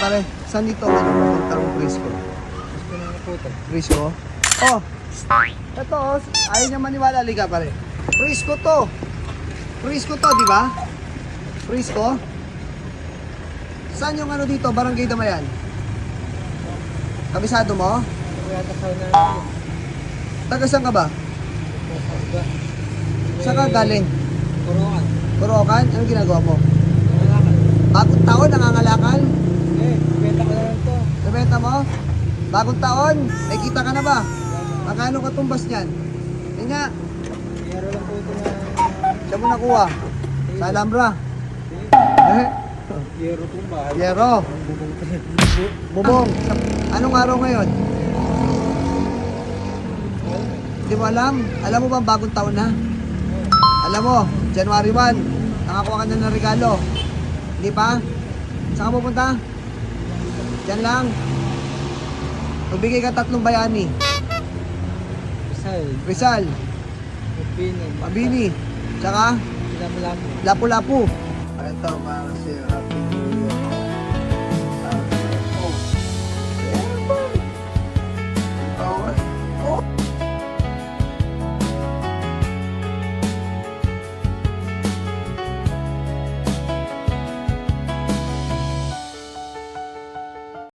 pare. Saan dito ka pumunta ng Frisco? Gusto na po ito. Frisco? Oh! Ito, ayaw niya maniwala. Liga pare. Frisco to. Frisco to, di ba? Frisco? Saan yung ano dito? Barangay Damayan? Kabisado mo? Kaya tasal na lang. Taga saan ka ba? Saan ka galing? Turuan. Porokan? Anong ginagawa mo? Nangangakan. Bagong taon, nangangalakal? Benta ko na lang ito. Nabenta mo? Bagong taon? Ay, kita ka na ba? Magkano ka tumbas niyan? Yan nga, Meron lang po ito na... siya mo nakuha. Sa Alhambra. Eh, Yero po ba? Yero. Bubong. Anong araw ngayon? Hindi mo alam? Alam mo ba bagong taon na? Alam mo, January 1, nakakuha ka na ng regalo. Hindi pa? Saan ka pupunta? Diyan lang. Magbigay ka 3 bayani. Isal. Rizal, Mabini. Mabini, tsaka Lamu-lamu. Lapu-Lapu. Ito para si Rapi.